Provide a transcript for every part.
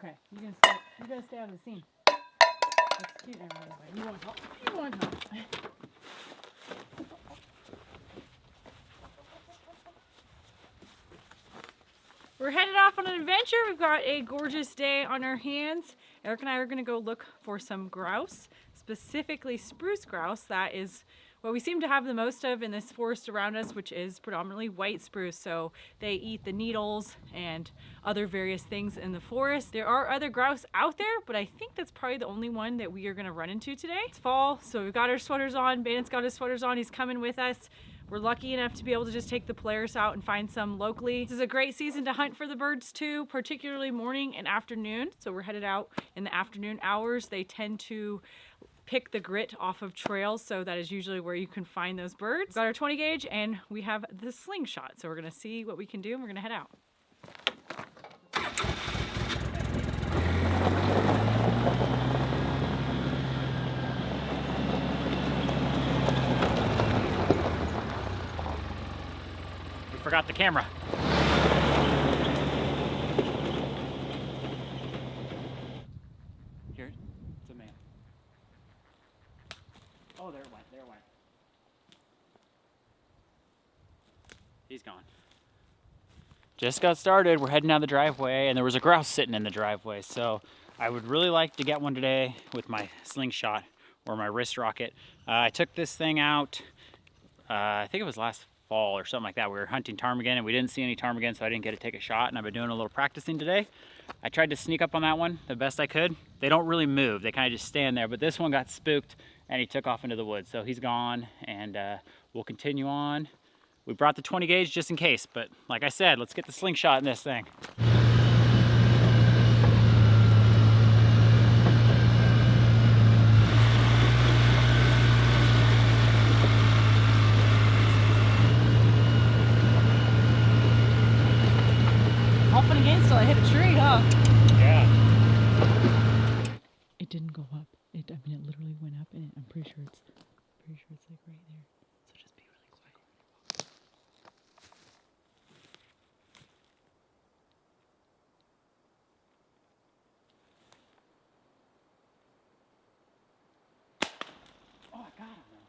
Okay, you gotta stay out of the scene. That's cute. You want help? You want help? We're headed off on an adventure. We've got a gorgeous day on our hands. Eric and I are gonna go look for some grouse, specifically spruce grouse. That is what we seem to have the most of in this forest around us, which is predominantly white spruce. So they eat the needles and other various things in the forest. There are other grouse out there, but I think that's probably the only one that we are gonna run into today. It's fall, so we've got our sweaters on. Bandit's got his sweaters on, he's coming with us. We're lucky enough to be able to just take the Polaris out and find some locally. This is a great season to hunt for the birds too, particularly morning and afternoon. So we're headed out in the afternoon hours. They tend to pick the grit off of trails, so that is usually where you can find those birds. We've got our 20 gauge and we have the slingshot. So we're gonna see what we can do and we're gonna head out. Forgot the camera. Here, it's a man. Oh, there it went, there it went. He's gone. Just got started, we're heading down the driveway and there was a grouse sitting in the driveway. So I would really like to get one today with my slingshot or my wrist rocket. I took this thing out, I think it was last fall or something like that. We were hunting ptarmigan and we didn't see any ptarmigan, so I didn't get to take a shot, and I've been doing a little practicing today. I tried to sneak up on that one the best I could. They don't really move, they kind of just stand there, but this one got spooked and he took off into the woods, so he's gone, and we'll continue on. We brought the 20 gauge just in case, but like I said, let's get the slingshot in this thing. All fun and games till I hit a tree, huh? Yeah. It didn't go up. I mean, it literally went up, and I'm pretty sure it's like right there. So just be really quiet. Oh, I got him.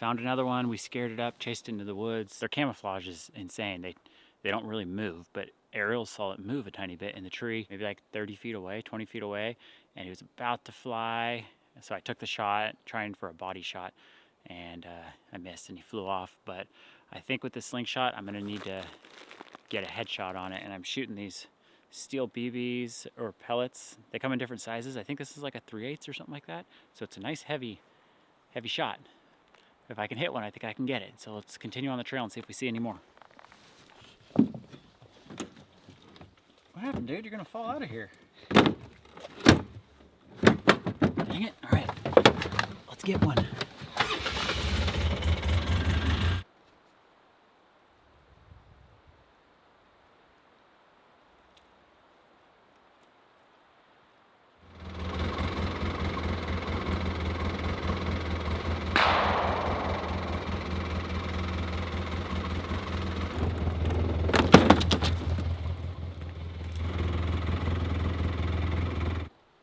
Found another one. We scared it up, chased it into the woods. Their camouflage is insane. They don't really move, but Arielle saw it move a tiny bit in the tree, maybe like 30 feet away, 20 feet away, and he was about to fly. So I took the shot, trying for a body shot, and I missed and he flew off. But I think with the slingshot, I'm gonna need to get a headshot on it, and I'm shooting these steel BBs or pellets. They come in different sizes. I think this is like a 3/8 or something like that. So it's a nice heavy shot. If I can hit one, I think I can get it. So let's continue on the trail and see if we see any more. What happened, dude? You're gonna fall out of here. Dang it. All right, let's get one.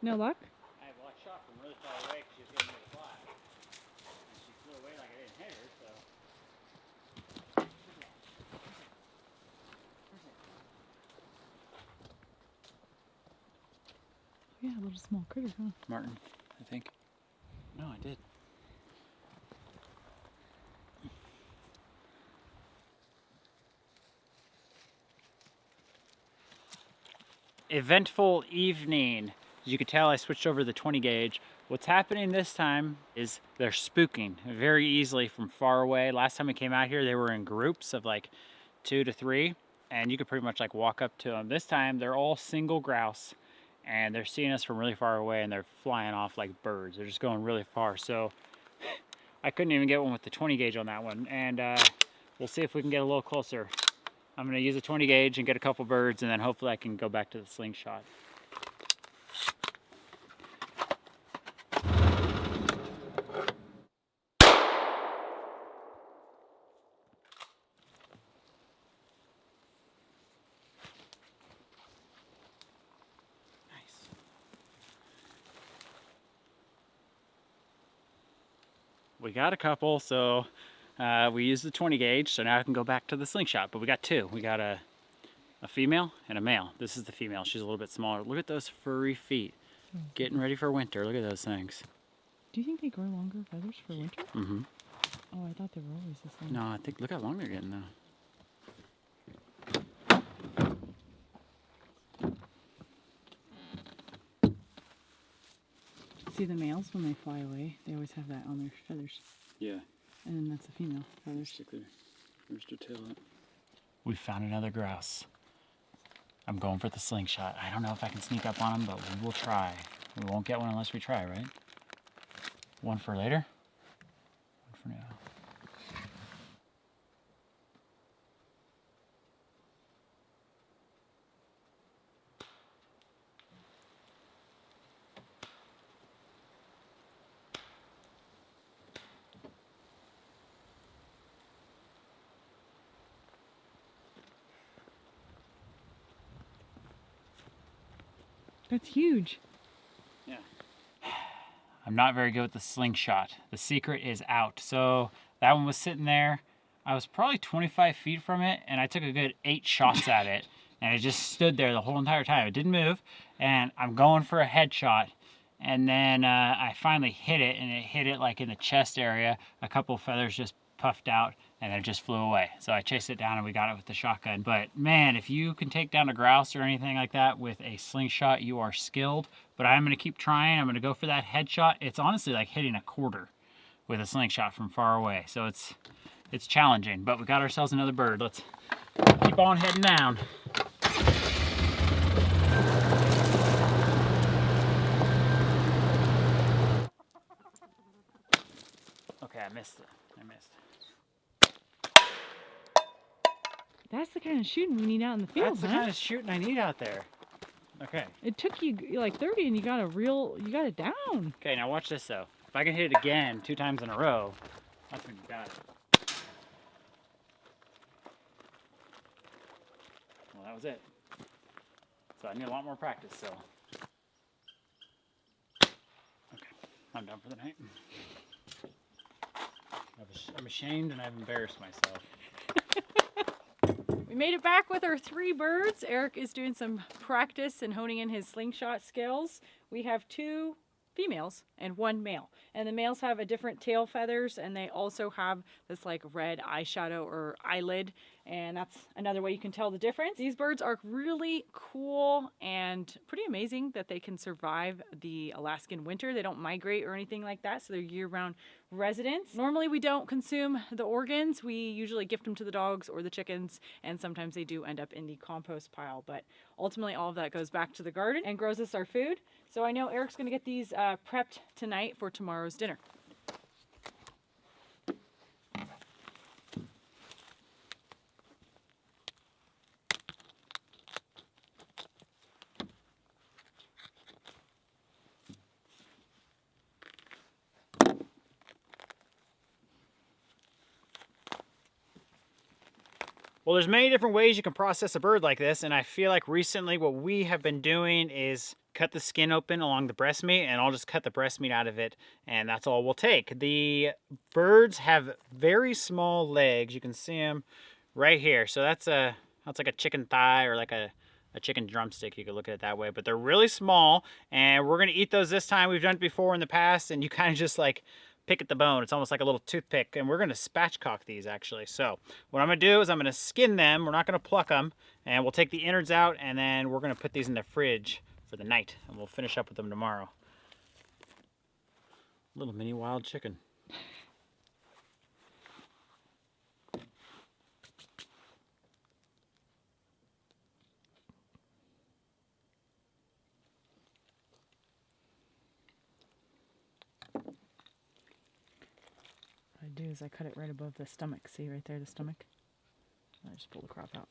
No luck? Well, I shot from really far away because she was getting ready to fly. And she flew away like I didn't hit her, so. Yeah, a little small critter, huh? Martin, I think. No, I did. Eventful evening. As you could tell, I switched over to the 20 gauge. What's happening this time is they're spooking very easily from far away. Last time we came out here, they were in groups of like 2 to 3, and you could pretty much like walk up to them. This time, they're all single grouse, and they're seeing us from really far away, and they're flying off like birds. They're just going really far. So I couldn't even get one with the 20 gauge on that one, and we'll see if we can get a little closer. I'm gonna use a 20 gauge and get a couple birds, and then hopefully I can go back to the slingshot. We got a couple, so we used the 20 gauge, so now I can go back to the slingshot. But we got two. We got a female and a male. This is the female. She's a little bit smaller. Look at those furry feet. Getting ready for winter. Look at those things. Do you think they grow longer feathers for winter? Mm-hmm. Oh, I thought they were always the same. No, I think, look how long they're getting now. See the males when they fly away, they always have that on their feathers. Yeah. And then that's the female feathers. Stick their rooster tail up. We found another grouse. I'm going for the slingshot. I don't know if I can sneak up on him, but we will try. We won't get one unless we try, right? One for later? One for now. That's huge. Yeah. I'm not very good with the slingshot. The secret is out. So that one was sitting there. I was probably 25 feet from it, and I took a good 8 shots at it, and it just stood there the whole entire time. It didn't move, and I'm going for a headshot, and then I finally hit it, and it hit it like in the chest area. A couple of feathers just puffed out, and then it just flew away. So I chased it down, and we got it with the shotgun. But man, if you can take down a grouse or anything like that with a slingshot, you are skilled. But I'm going to keep trying. I'm going to go for that headshot. It's honestly like hitting a quarter with a slingshot from far away. So it's challenging, but we got ourselves another bird. Let's keep on heading down. Okay, I missed it. I missed. That's the kind of shooting we need out in the field, That's the kind of shooting I need out there. Okay. It took you like 30 and you got it down. Okay, now watch this though. If I can hit it again 2 times in a row, that's when you got it. Well, that was it. So I need a lot more practice, so. Okay, I'm done for the night. I'm ashamed and I've embarrassed myself. We made it back with our 3 birds. Eric is doing some practice and honing in his slingshot skills. We have 2 females and 1 male. And the males have a different tail feathers, and they also have this like red eyeshadow or eyelid, and that's another way you can tell the difference. These birds are really cool and pretty amazing that they can survive the Alaskan winter. They don't migrate or anything like that, so they're year-round residents. Normally we don't consume the organs. We usually gift them to the dogs or the chickens, and sometimes they do end up in the compost pile, but ultimately all of that goes back to the garden and grows us our food. So I know Eric's gonna get these prepped tonight for tomorrow's dinner. Well, there's many different ways you can process a bird like this, and I feel like recently what we have been doing is cut the skin open along the breast meat, and I'll just cut the breast meat out of it, and that's all we'll take. The birds have very small legs. You can see them right here. So that's like a chicken thigh or like a chicken drumstick. You could look at it that way, but they're really small, and we're gonna eat those this time. We've done it before in the past, and you kind of just like pick at the bone. It's almost like a little toothpick, and we're gonna spatchcock these actually. So what I'm gonna do is I'm gonna skin them. We're not gonna pluck them, and we'll take the innards out, and then we're gonna put these in the fridge for the night, and we'll finish up with them tomorrow. Little mini wild chicken. What I do is I cut it right above the stomach. See right there, the stomach? I just pull the crop out.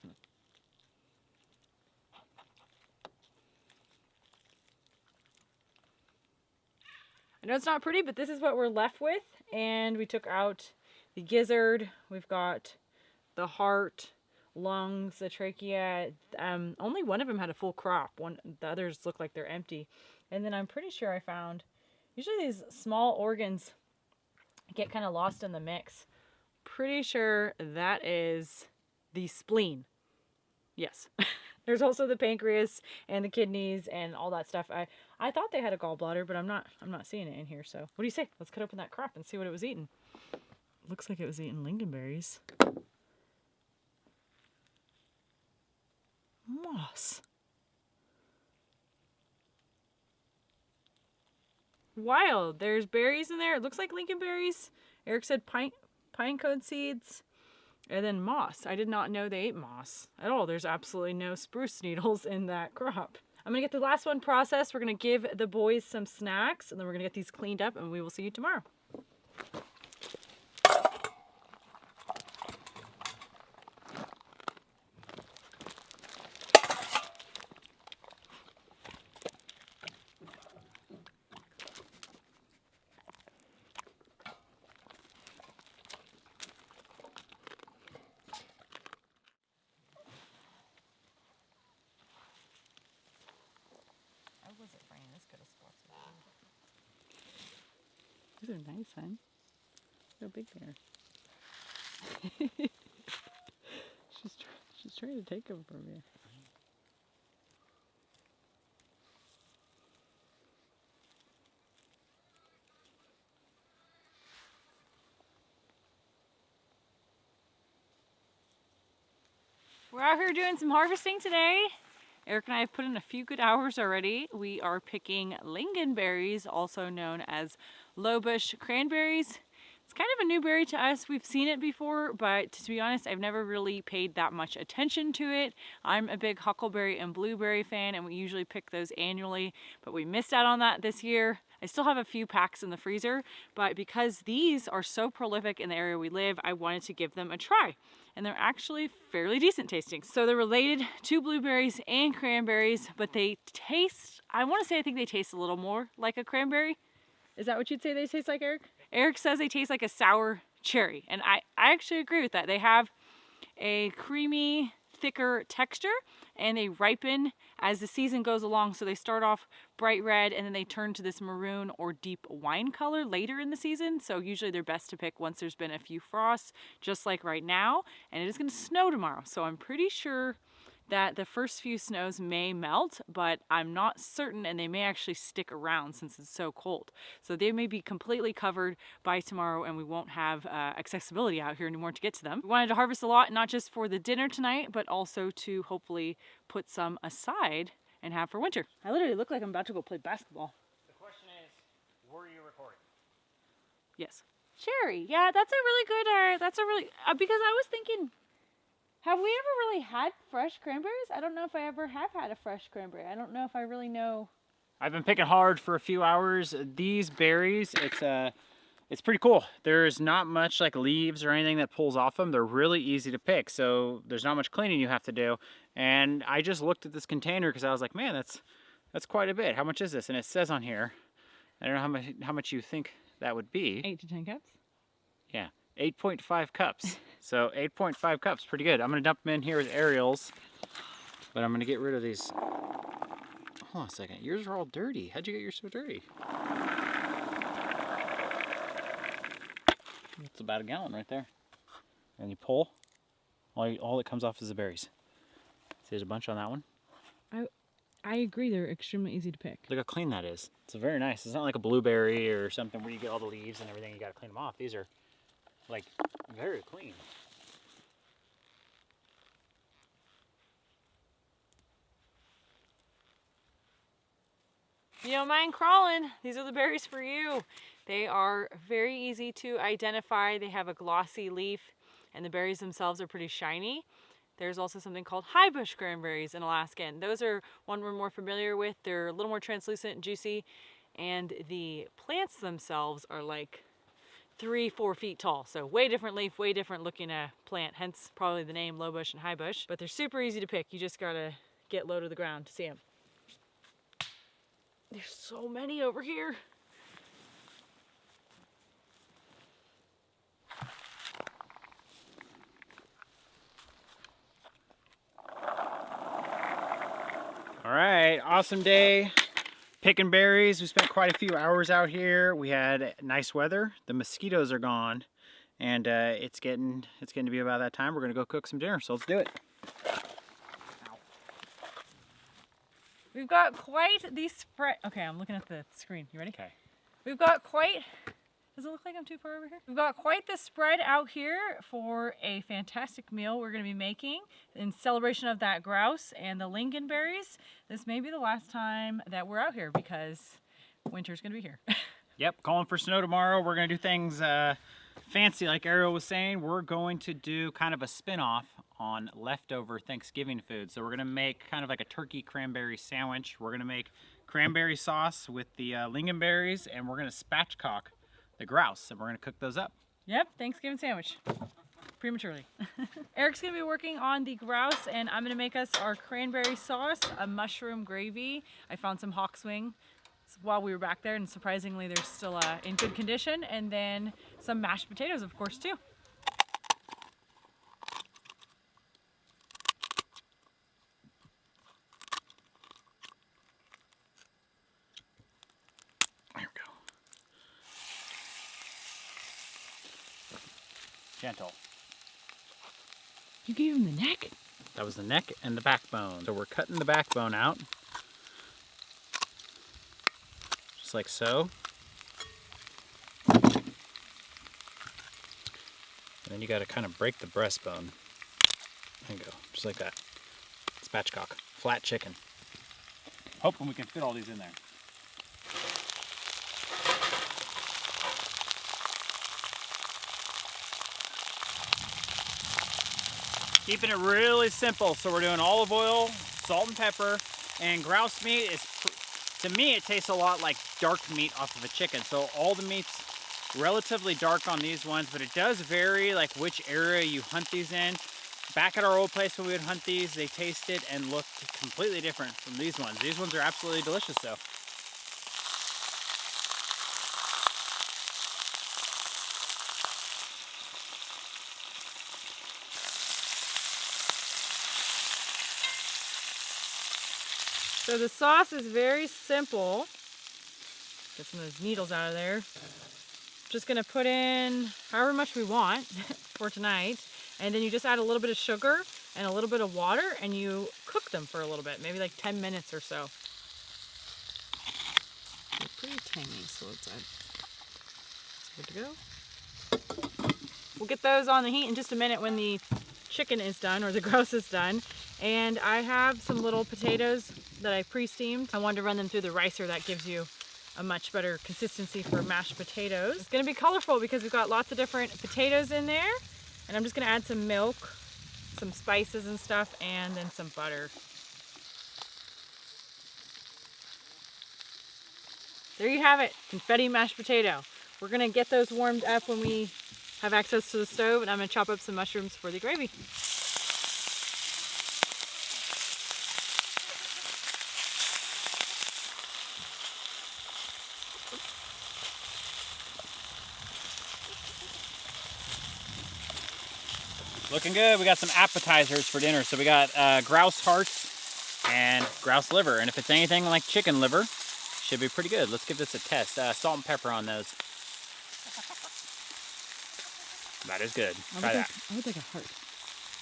I know it's not pretty, but this is what we're left with. And we took out the gizzard. We've got the heart, lungs, the trachea. Only one of them had a full crop. The others look like they're empty. And then I'm pretty sure I found, usually these small organs, get kind of lost in the mix. Pretty sure that is the spleen. Yes. There's also the pancreas and the kidneys and all that stuff. I thought they had a gallbladder, but I'm not seeing it in here. So what do you say? Let's cut open that crop and see what it was eating. Looks like it was eating lingonberries. Moss. Wild. There's berries in there. It looks like lingonberries. Eric said pine cone seeds. And then moss. I did not know they ate moss at all. There's absolutely no spruce needles in that crop. I'm going to get the last one processed. We're going to give the boys some snacks, and then we're going to get these cleaned up, and we will see you tomorrow. These are nice, huh? They're big bear. she's trying to take them from you. We're out here doing some harvesting today. Eric and I have put in a few good hours already. We are picking lingonberries, also known as Lowbush Cranberries. It's kind of a new berry to us. We've seen it before, but to be honest, I've never really paid that much attention to it. I'm a big huckleberry and blueberry fan, and we usually pick those annually, but we missed out on that this year. I still have a few packs in the freezer, but because these are so prolific in the area we live, I wanted to give them a try. And they're actually fairly decent tasting. So they're related to blueberries and cranberries, but they taste, I think they taste a little more like a cranberry. Is that what you'd say they taste like, Eric? Eric says they taste like a sour cherry, and I actually agree with that. They have a creamy, thicker texture, and they ripen as the season goes along. So they start off bright red, and then they turn to this maroon or deep wine color later in the season. So usually they're best to pick once there's been a few frosts, just like right now. And it is going to snow tomorrow, so I'm pretty sure that the first few snows may melt, but I'm not certain, and they may actually stick around since it's so cold. So they may be completely covered by tomorrow, and we won't have accessibility out here anymore to get to them. We wanted to harvest a lot, not just for the dinner tonight, but also to hopefully put some aside and have for winter. I literally look like I'm about to go play basketball. The question is, were you recording? Yes. Cherry. Yeah, that's a really good, because I was thinking, have we ever really had fresh cranberries? I don't know if I ever have had a fresh cranberry. I don't know if I really know. I've been picking hard for a few hours. These berries, it's pretty cool. There's not much like leaves or anything that pulls off them. They're really easy to pick, so there's not much cleaning you have to do. And I just looked at this container because I was like, man, that's quite a bit. How much is this? And it says on here, I don't know how much you think that would be. 8 to 10 cups? Yeah. 8.5 cups. So 8.5 cups, pretty good. I'm gonna dump them in here with Arielle's, but I'm gonna get rid of these. Hold on a second, yours are all dirty. How'd you get yours so dirty? It's about a gallon right there. And you pull, all that comes off is the berries. See, there's a bunch on that one. I agree, they're extremely easy to pick. Look how clean that is. It's very nice. It's not like a blueberry or something where you get all the leaves and everything, you gotta clean them off. These are like very clean. You don't mind crawling? These are the berries for you. They are very easy to identify. They have a glossy leaf, and the berries themselves are pretty shiny. There's also something called 𝐒𝐢𝐻 cranberries in Alaskan. Those are one we're more familiar with. They're a little more translucent and juicy, and the plants themselves are like 3-4 feet tall. So way different leaf, way different looking plant, hence probably the name Lowbush and 𝐒𝐢𝐻. But they're super easy to pick. You just gotta get low to the ground to see them. There's so many over here. All right, awesome day Picking berries. We spent quite a few hours out here. We had nice weather. The mosquitoes are gone, and it's getting to be about that time. We're gonna go cook some dinner, so let's do it. We've got quite the spread. Okay, I'm looking at the screen. You ready? Okay. We've got quite. Does it look like I'm too far over here? We've got quite the spread out here for a fantastic meal we're going to be making in celebration of that grouse and the lingonberries. This may be the last time that we're out here because winter's going to be here. Yep, calling for snow tomorrow. We're going to do things fancy like Arielle was saying. We're going to do kind of a spin-off on leftover Thanksgiving food. So we're going to make kind of like a turkey cranberry sandwich. We're going to make cranberry sauce with the lingonberries, and we're going to spatchcock the grouse, and we're going to cook those up. Yep, Thanksgiving sandwich. Prematurely. Eric's going to be working on the grouse, and I'm going to make us our cranberry sauce, a mushroom gravy. I found some hawk's wing while we were back there, and surprisingly they're still in good condition, and then some mashed potatoes, of course, too. There we go. Gentle. You gave him the neck? That was the neck and the backbone. So we're cutting the backbone out. Just like so. And then you gotta kind of break the breastbone. There you go, just like that. Spatchcock, flat chicken. Hoping we can fit all these in there. Keeping it really simple. So we're doing olive oil, salt and pepper, and grouse meat is, to me, it tastes a lot like dark meat off of a chicken. So all the meat's relatively dark on these ones, but it does vary like which area you hunt these in. Back at our old place when we would hunt these, they tasted and looked completely different from these ones. These ones are absolutely delicious though. So the sauce is very simple. Get some of those needles out of there. Just gonna put in however much we want for tonight. And then you just add a little bit of sugar and a little bit of water and you cook them for a little bit, maybe like 10 minutes or so. They're pretty tiny, so let's add. Good to go. We'll get those on the heat in just a minute when the chicken is done or the grouse is done. And I have some little potatoes that I pre-steamed. I wanted to run them through the ricer. That gives you a much better consistency for mashed potatoes. It's gonna be colorful because we've got lots of different potatoes in there. And I'm just gonna add some milk, some spices and stuff, and then some butter. There you have it, confetti mashed potato. We're gonna get those warmed up when we have access to the stove, and I'm gonna chop up some mushrooms for the gravy. Looking good. We got some appetizers for dinner. So we got grouse hearts and grouse liver. And if it's anything like chicken liver, should be pretty good. Let's give this a test. Salt and pepper on those. That is good. Try that. I would like a heart.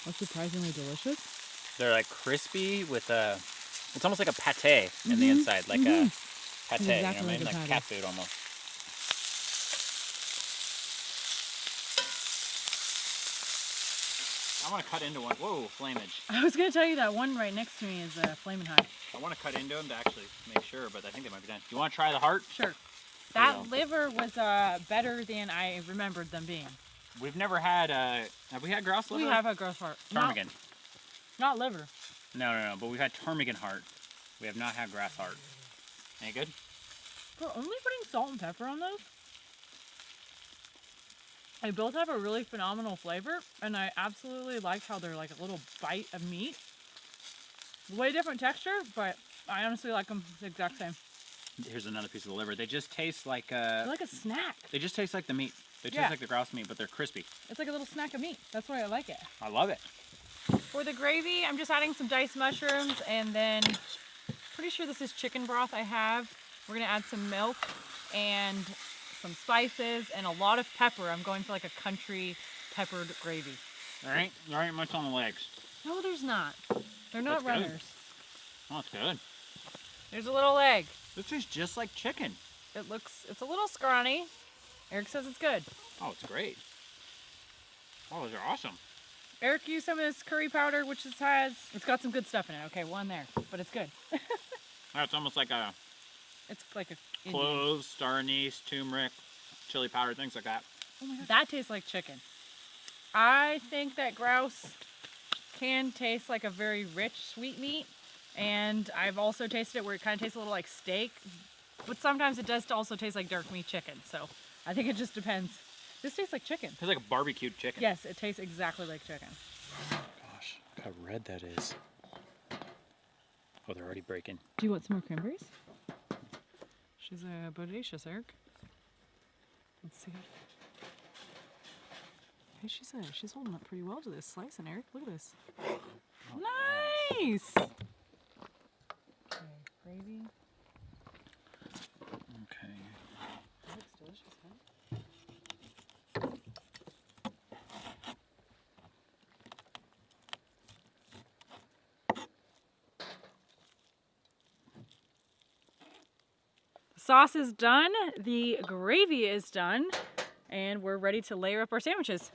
That's surprisingly delicious. They're like crispy with a, it's almost like a pate in the inside, like a pate, Exactly, you know what I mean? like a Like pate. cat food almost. I want to cut into one. Whoa, flamage. I was gonna tell you that one right next to me is flaming hot. I want to cut into them to actually make sure, but I think they might be done. You want to try the heart? Sure. That liver was better than I remembered them being. We've never had, have we had grouse liver? We have a grouse heart. Ptarmigan. Not liver. No, but we've had ptarmigan heart. We have not had grass heart. Any good? For only putting salt and pepper on those, they both have a really phenomenal flavor, and I absolutely like how they're like a little bite of meat. Way different texture, but I honestly like them the exact same. Here's another piece of the liver. They just taste like They're like a snack. they just taste like the meat. They taste Yeah. like the grouse meat, but they're crispy. It's like a little snack of meat. That's why I like it. I love it. For the gravy, I'm just adding some diced mushrooms, and then pretty sure this is chicken broth I have. We're gonna add some milk and some spices and a lot of pepper. I'm going for like a country peppered gravy. There ain't much on the legs. No, there's not. They're not That's good. runners. Oh, it's good. There's a little leg. This is just like chicken. It's a little scrawny. Eric says it's good. Oh, it's great. Oh, those are awesome. Eric used some of this curry powder, which it's got some good stuff in it. Okay, one there, but it's good. That's almost like a It's like a cloves, star anise, turmeric, chili powder, things like that. Oh my God. That tastes like chicken. I think that grouse can taste like a very rich sweet meat, and I've also tasted it where it kind of tastes a little like steak, but sometimes it does also taste like dark meat chicken, so I think it just depends. This tastes like chicken. It's like a barbecued chicken. Yes, it tastes exactly like chicken. Gosh, look how red that is. Oh, they're already breaking. Do you want some more cranberries? She's bodacious, Eric. Let's see. Hey, she's holding up pretty well to this slicing, Eric. Look at this. Nice! Okay, gravy. Okay. That looks delicious, huh? The sauce is done, the gravy is done, and we're ready to layer up our sandwiches.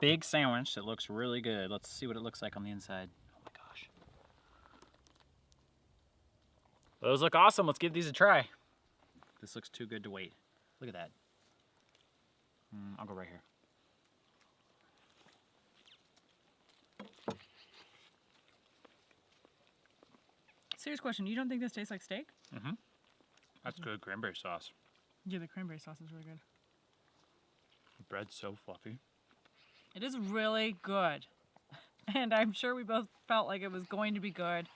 Big sandwich that looks really good. Let's see what it looks like on the inside. Oh my gosh. Those look awesome. Let's give these a try. This looks too good to wait. Look at that. I'll go right here. Serious question, you don't think this tastes like steak? Mm-hmm. That's good cranberry sauce. Yeah, the cranberry sauce is really good. The bread's so fluffy. It is really good. And I'm sure we both felt like it was going to be good.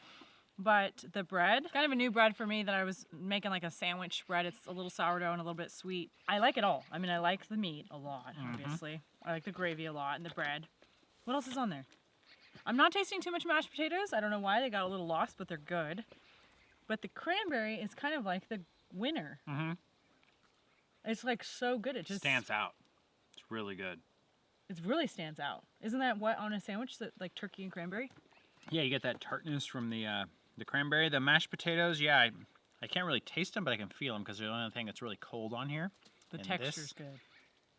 But the bread, kind of a new bread for me that I was making like a sandwich bread. It's a little sourdough and a little bit sweet. I like it all. I mean, I like the meat a lot, obviously. I like the gravy a lot and the bread. What else is on there? I'm not tasting too much mashed potatoes. I don't know why they got a little lost, but they're good. But the cranberry is kind of like the winner. Mm-hmm. It's like so good. It just stands out. It's really good. It really stands out. Isn't that what on a sandwich, that like turkey and cranberry? Yeah, you get that tartness from the cranberry. The mashed potatoes, yeah, I can't really taste them, but I can feel them because they're the only thing that's really cold on here. The And texture's good.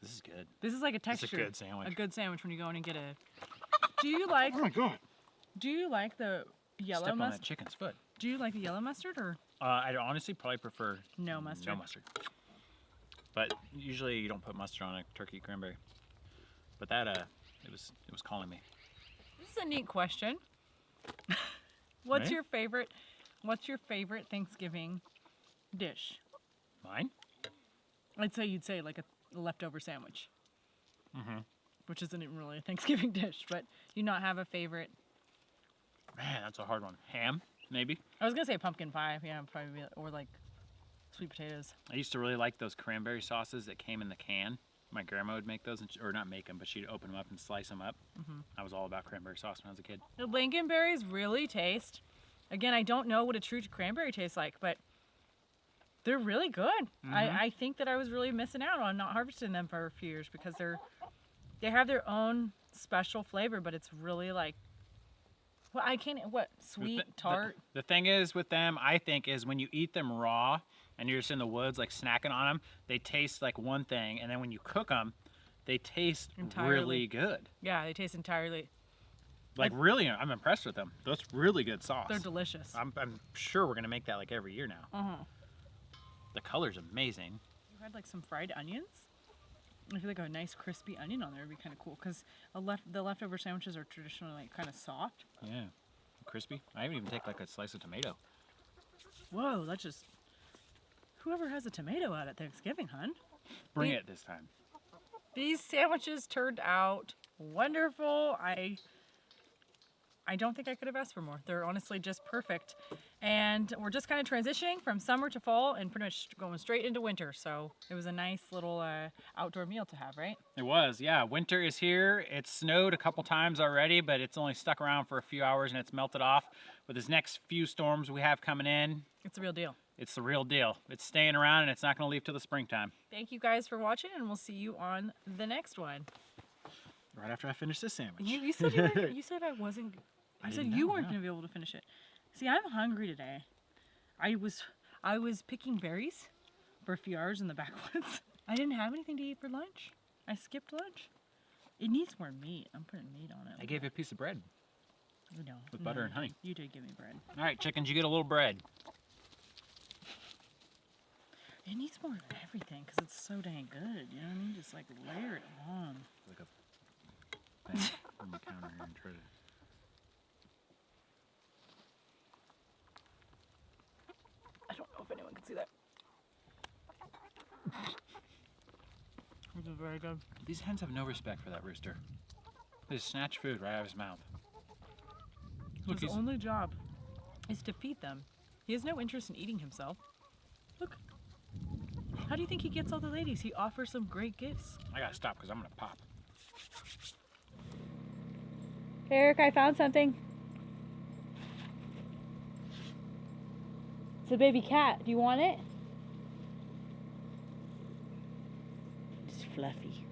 This is good. This is like a texture. It's a good sandwich. A good sandwich when you go in and get a. Do you like? Oh my god! Do you like the yellow Step on that mustard? chicken's foot. Do you like the yellow mustard or I'd honestly probably prefer no mustard? no mustard. But usually you don't put mustard on a turkey cranberry. But that it was calling me. This is a neat question. What's Right? your favorite? What's your favorite Thanksgiving dish? Mine? I'd say you'd say like a leftover sandwich. Mm-hmm. Which isn't even really a Thanksgiving dish, but do you not have a favorite? Man, that's a hard one. Ham, maybe. I was gonna say pumpkin pie, yeah, probably, or like sweet potatoes. I used to really like those cranberry sauces that came in the can. My grandma would make those, or not make them, but she'd open them up and slice them up. I was all about cranberry sauce when I was a kid. The Lingonberries really taste. Again, I don't know what a true cranberry tastes like, but they're really good. I think that I was really missing out on not harvesting them for a few years because they have their own special flavor, but it's really like, well, sweet, tart. The thing is with them, I think, is when you eat them raw and you're just in the woods like snacking on them, they taste like one thing, and then when you cook them, they taste really good. Yeah, they taste entirely. Like really, I'm impressed with them. That's really good sauce. They're delicious. I'm sure we're gonna make that like every year now. The color's amazing. You had like some fried onions. I feel like a nice crispy onion on there would be kind of cool because the leftover sandwiches are traditionally like kind of soft. Yeah, crispy. I even take like a slice of tomato. Whoa, that's just... Whoever has a tomato out at Thanksgiving, hun. Bring it this time. These sandwiches turned out wonderful. I don't think I could have asked for more. They're honestly just perfect. And we're just kind of transitioning from summer to fall and pretty much going straight into winter. So it was a nice little outdoor meal to have, right? It was, yeah. Winter is here. It's snowed a couple times already, but it's only stuck around for a few hours and it's melted off. But this next few storms we have coming in, It's the real deal. it's the real deal. It's staying around and it's not going to leave till the springtime. Thank you guys for watching, and we'll see you on the next one. Right after I finish this sandwich. You said you said I wasn't. You said you weren't going to be able to finish it. See, I'm hungry today. I was picking berries for a few hours in the backwoods. I didn't have anything to eat for lunch. I skipped lunch. It needs more meat. I'm putting meat on it. I gave you a piece of bread. No, With butter and honey. You did give me bread. All right, chickens, you get a little bread. It needs more of everything because it's so dang good. You know what I mean? Just like layer it on. Like a thing on the counter here and try to... I don't know if anyone can see that. This is very good. These hens have no respect for that rooster. They just snatch food right out of his mouth. Look, His only job is to feed them. He has no interest in eating himself. Look. How do you think he gets all the ladies? He offers them great gifts. I gotta stop because I'm gonna pop. Eric, I found something. It's a baby cat. Do you want it? It's fluffy.